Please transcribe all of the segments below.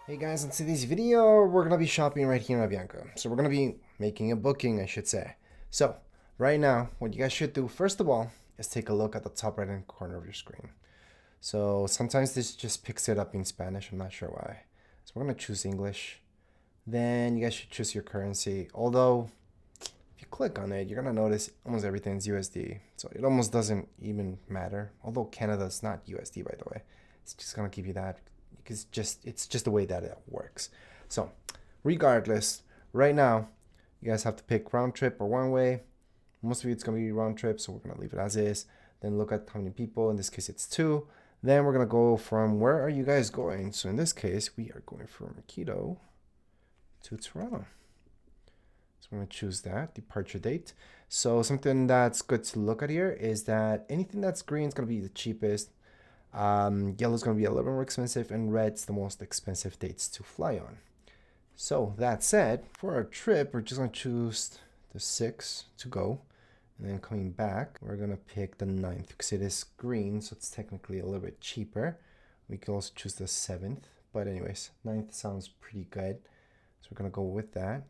Hey guys, in today's video, we're going to be shopping right here in Avianca. So we're going to be making a booking, I should say. So right now, what you guys should do, first of all, is take a look at the top right hand corner of your screen. So sometimes this just picks it up in Spanish, I'm not sure why. So we're going to choose English. Then you guys should choose your currency. Although, if you click on it, you're going to notice almost everything's USD. So it almost doesn't even matter. Although Canada's not USD, by the way. It's just going to give you that because it's just the way that it works. So regardless, right now you guys have to pick round trip or one way. Most of you it's going to be round trip, so we're going to leave it as is. Then look at how many people. In this case it's 2. Then we're going to go from where are you guys going. So in this case we are going from Quito to Toronto. So I'm going to choose that departure date. So something that's good to look at here is that anything that's green is going to be the cheapest. Yellow is going to be a little bit more expensive, and red's the most expensive dates to fly on. So that said, for our trip, we're just going to choose the 6th to go, and then coming back, we're going to pick the 9th because it is green, so it's technically a little bit cheaper. We could also choose the 7th, but anyways, 9th sounds pretty good, so we're going to go with that.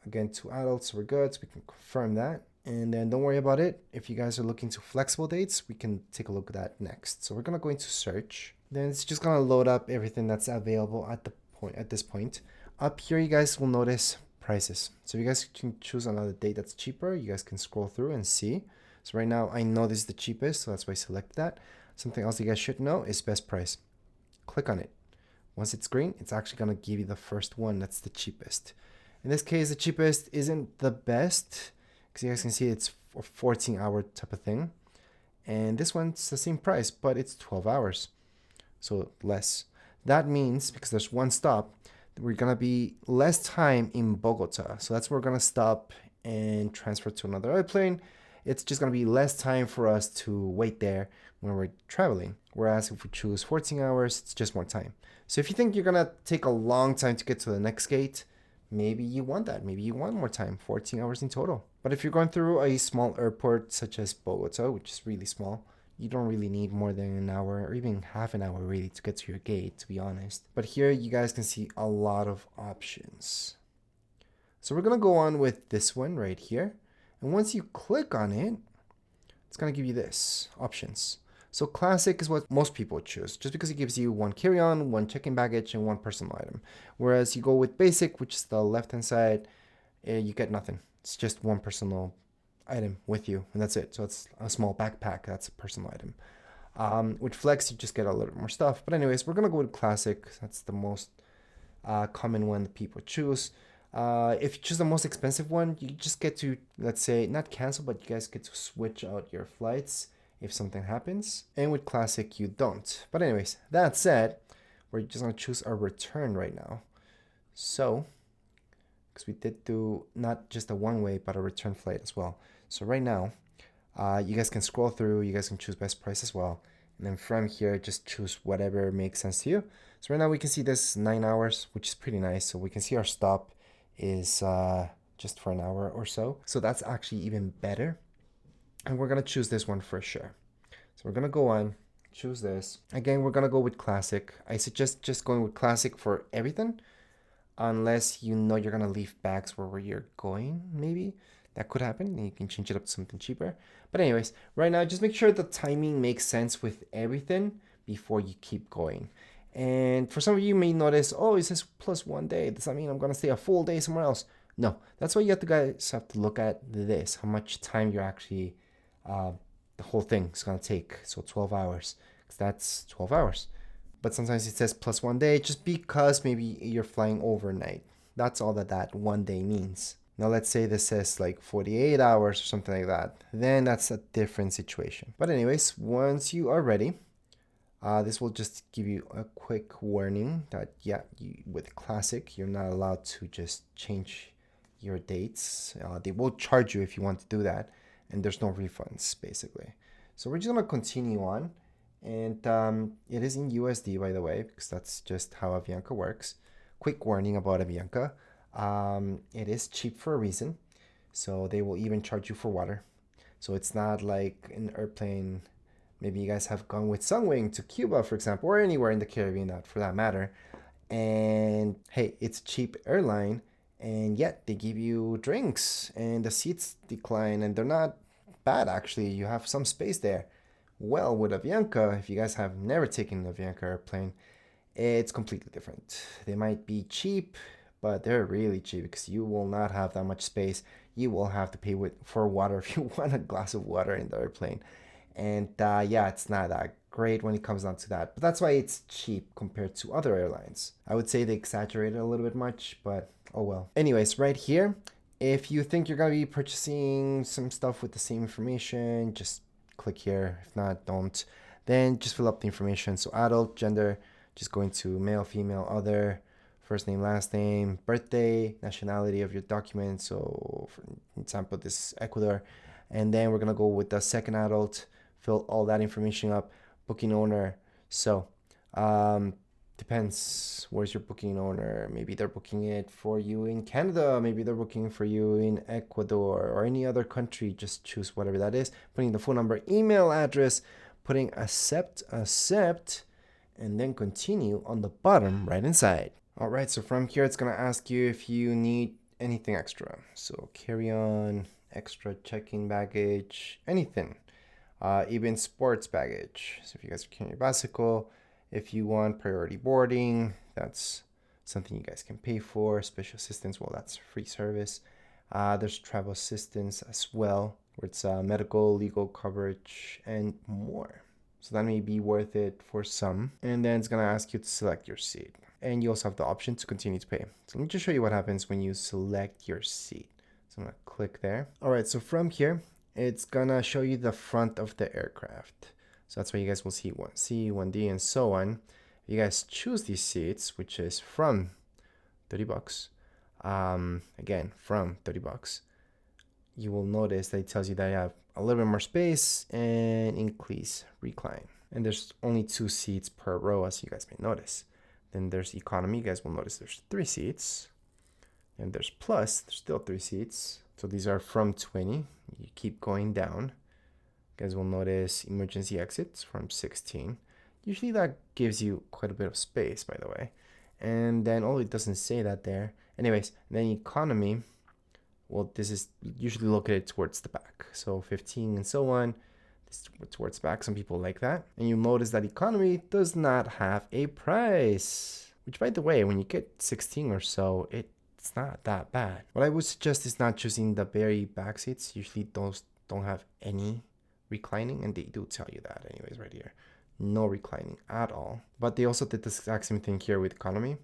Again, 2 adults, so we're good, so we can confirm that. And then don't worry about it. If you guys are looking to flexible dates, we can take a look at that next. So we're gonna go into search. Then it's just gonna load up everything that's available at this point. Up here, you guys will notice prices. So you guys can choose another date that's cheaper. You guys can scroll through and see. So right now, I know this is the cheapest, so that's why I selected that. Something else you guys should know is best price. Click on it. Once it's green, it's actually gonna give you the first one that's the cheapest. In this case, the cheapest isn't the best, because you guys can see it's a 14-hour type of thing. And this one's the same price, but it's 12 hours, so less. That means, because there's one stop, we're going to be less time in Bogota. So that's where we're going to stop and transfer to another airplane. It's just going to be less time for us to wait there when we're traveling. Whereas if we choose 14 hours, it's just more time. So if you think you're going to take a long time to get to the next gate, maybe you want that. Maybe you want more time, 14 hours in total. But if you're going through a small airport such as Bogota, which is really small, you don't really need more than an hour or even half an hour really to get to your gate, to be honest. But here you guys can see a lot of options. So we're going to go on with this one right here. And once you click on it, it's going to give you this, options. So classic is what most people choose, just because it gives you one carry-on, one check-in baggage, and one personal item. Whereas you go with basic, which is the left-hand side, you get nothing. It's just one personal item with you, and that's it. So it's a small backpack, that's a personal item. With flex, you just get a little bit more stuff. But anyways, we're gonna go with classic. That's the most common one that people choose. If you choose the most expensive one, you just get to, let's say, not cancel, but you guys get to switch out your flights if something happens. And with classic, you don't. But anyways, that said, we're just gonna choose our return right now. So, because we did do not just a one-way, but a return flight as well. So right now, you guys can scroll through, you guys can choose best price as well. And then from here, just choose whatever makes sense to you. So right now we can see this 9 hours, which is pretty nice. So we can see our stop is just for an hour or so. So that's actually even better. And we're gonna choose this one for sure. So we're gonna go on, choose this. Again, we're gonna go with classic. I suggest just going with classic for everything, unless you know you're gonna leave bags where you're going, maybe. That could happen, and you can change it up to something cheaper. But anyways, right now, just make sure the timing makes sense with everything before you keep going. And for some of you may notice, oh, it says plus 1 day. Does that mean I'm gonna stay a full day somewhere else? No, that's why you guys have to look at this, how much time you're actually, the whole thing is gonna take. So 12 hours, because that's 12 hours. But sometimes it says plus 1 day just because maybe you're flying overnight. That's all that 1 day means. Now let's say this says like 48 hours or something like that. Then that's a different situation. But anyways, once you are ready, this will just give you a quick warning that, yeah, with classic, you're not allowed to just change your dates. They will charge you if you want to do that. And there's no refunds, basically. So we're just going to continue on. And it is in USD, by the way, because that's just how Avianca works. Quick warning about Avianca. It is cheap for a reason. So they will even charge you for water. So it's not like an airplane Maybe you guys have gone with Sunwing to Cuba, for example, or anywhere in the Caribbean that for that matter. And hey, it's a cheap airline, and yet they give you drinks and the seats decline and they're not bad actually. You have some space there. Well, with Avianca, if you guys have never taken an Avianca airplane, it's completely different. They might be cheap, but they're really cheap because you will not have that much space. You will have to pay for water if you want a glass of water in the airplane. And yeah, it's not that great when it comes down to that. But that's why it's cheap compared to other airlines. I would say they exaggerate it a little bit much, but oh well. Anyways, right here, if you think you're going to be purchasing some stuff with the same information, just click here. If not, don't. Then just fill up the information. So adult, gender, just go into male, female, other, first name, last name, birthday, nationality of your document. So for example, this is Ecuador. And then we're going to go with the second adult, fill all that information up, booking owner. So depends, where's your booking owner? Maybe they're booking it for you in Canada, maybe they're booking for you in Ecuador or any other country. Just choose whatever that is, putting the phone number, email address, putting accept, and then continue on the bottom right inside. All right, so from here it's gonna ask you if you need anything extra. So carry on, extra check-in baggage, anything, even sports baggage. So if you guys are carrying a bicycle, if you want priority boarding, that's something you guys can pay for. Special assistance, well, that's free service. There's travel assistance as well, where it's medical, legal coverage, and more. So that may be worth it for some. And then it's gonna ask you to select your seat. And you also have the option to continue to pay. So let me just show you what happens when you select your seat. So I'm gonna click there. All right, so from here, it's gonna show you the front of the aircraft. So that's why you guys will see 1C, 1D, and so on. You guys choose these seats, which is from $30. Again, from $30. You will notice that it tells you that you have a little bit more space and increase recline. And there's only 2 seats per row, as you guys may notice. Then there's economy. You guys will notice there's 3 seats. And there's plus, there's still 3 seats. So these are from 20. You keep going down. You guys will notice emergency exits from 16. Usually that gives you quite a bit of space, by the way. And then, oh, it doesn't say that there. Anyways, then economy, well, this is usually located towards the back. So 15 and so on, this towards the back. Some people like that. And you'll notice that economy does not have a price. Which, by the way, when you get 16 or so, it's not that bad. What I would suggest is not choosing the very back seats. Usually those don't have any reclining, and they do tell you that anyways right here. No reclining at all. But they also did the exact same thing here with economy.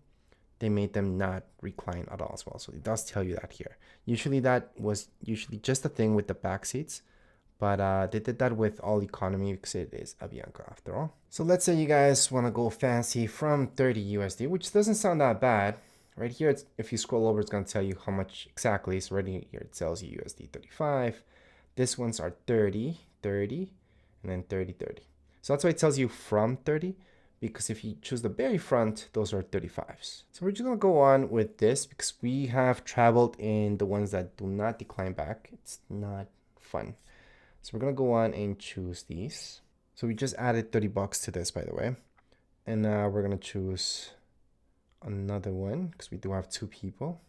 They made them not recline at all as well. So it does tell you that here. Usually that was just a thing with the back seats. But they did that with all economy because it is Avianca after all. So let's say you guys want to go fancy from 30 USD, which doesn't sound that bad. Right here, if you scroll over, it's going to tell you how much exactly. So right here, it tells you USD 35. This ones are 30, 30, and then 30, 30. So that's why it tells you from 30, because if you choose the very front, those are 35s. So we're just going to go on with this because we have traveled in the ones that do not decline back. It's not fun. So we're going to go on and choose these. So we just added $30 to this, by the way. And now we're going to choose another one because we do have 2 people.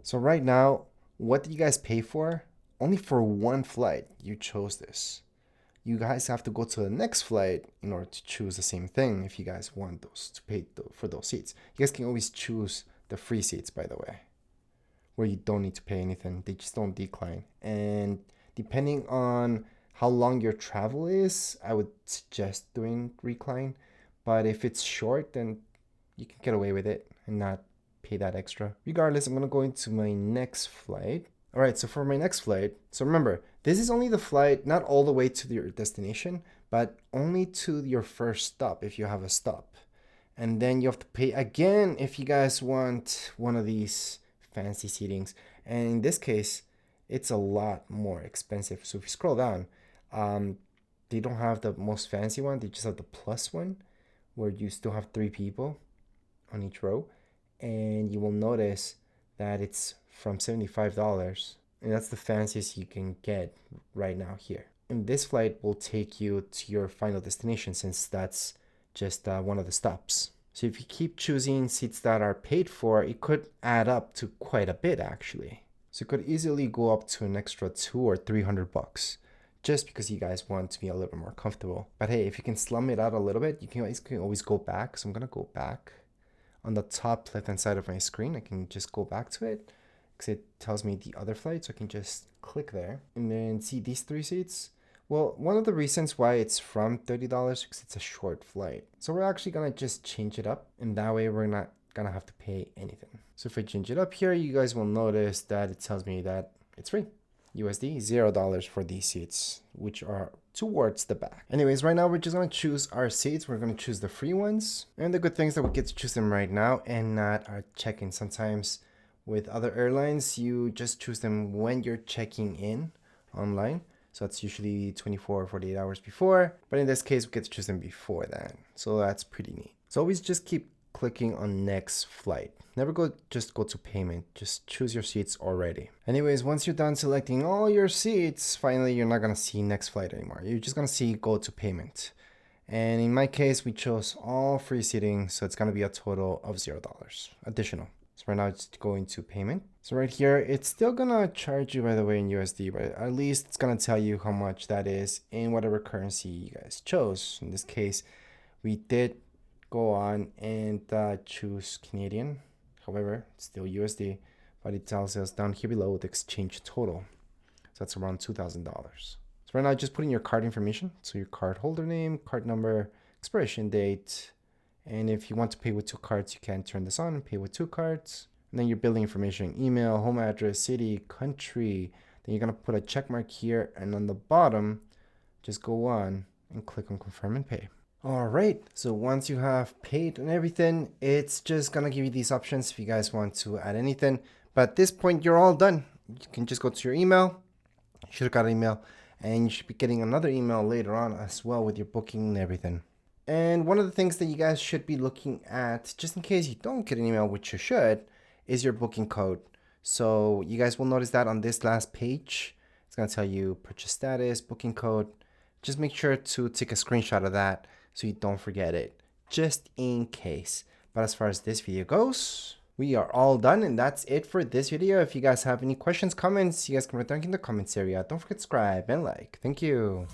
So right now, what did you guys pay for? Only for one flight, you chose this. You guys have to go to the next flight in order to choose the same thing if you guys want those to pay for those seats. You guys can always choose the free seats, by the way, where you don't need to pay anything. They just don't decline. And depending on how long your travel is, I would suggest doing recline. But if it's short, then you can get away with it and not pay that extra. Regardless, I'm going to go into my next flight. All right, so for my next flight, so remember, this is only the flight, not all the way to your destination, but only to your first stop if you have a stop. And then you have to pay again if you guys want one of these fancy seatings. And in this case, it's a lot more expensive. So if you scroll down, they don't have the most fancy one. They just have the plus one where you still have 3 people on each row. And you will notice that it's from $75. And that's the fanciest you can get right now here. And this flight will take you to your final destination since that's just one of the stops. So if you keep choosing seats that are paid for, it could add up to quite a bit actually. So it could easily go up to an extra $200 or $300 just because you guys want to be a little bit more comfortable. But hey, if you can slum it out a little bit, you can always go back. So I'm gonna go back. On the top left hand side of my screen, I can just go back to it because it tells me the other flight. So I can just click there and then see these 3 seats. Well, one of the reasons why it's from $30 because it's a short flight. So we're actually gonna just change it up, and that way we're not gonna have to pay anything. So if I change it up here, you guys will notice that it tells me that it's free. USD, $0 for these seats, which are towards the back. Anyways, right now we're just gonna choose our seats. We're gonna choose the free ones. And the good thing is that we get to choose them right now and not our check-in. Sometimes with other airlines, you just choose them when you're checking in online. So that's usually 24 or 48 hours before. But in this case, we get to choose them before that. So that's pretty neat. So always just keep clicking on next flight. Never just go to payment. Just choose your seats already. Anyways, once you're done selecting all your seats, finally, you're not gonna see next flight anymore. You're just gonna see go to payment. And in my case, we chose all free seating. So it's gonna be a total of $0 additional. So right now it's going to payment. So right here, it's still gonna charge you, by the way, in USD, but at least it's gonna tell you how much that is in whatever currency you guys chose. In this case, we did go on and choose Canadian. However, it's still USD, but it tells us down here below the exchange total. So that's around $2,000. So right now, just put in your card information. So your card holder name, card number, expiration date. And if you want to pay with 2 cards, you can turn this on and pay with 2 cards. And then your billing information, email, home address, city, country. Then you're gonna put a check mark here, and on the bottom, just go on and click on confirm and pay. All right, so once you have paid and everything, it's just gonna give you these options if you guys want to add anything. But at this point, you're all done. You can just go to your email. You should have got an email, and you should be getting another email later on as well with your booking and everything. And one of the things that you guys should be looking at, just in case you don't get an email, which you should, is your booking code. So you guys will notice that on this last page, it's gonna tell you purchase status, booking code. Just make sure to take a screenshot of that so you don't forget it, just in case. But as far as this video goes, we are all done, and that's it for this video. If you guys have any questions, comments, you guys can write down in the comments area. Don't forget to subscribe and like. Thank you.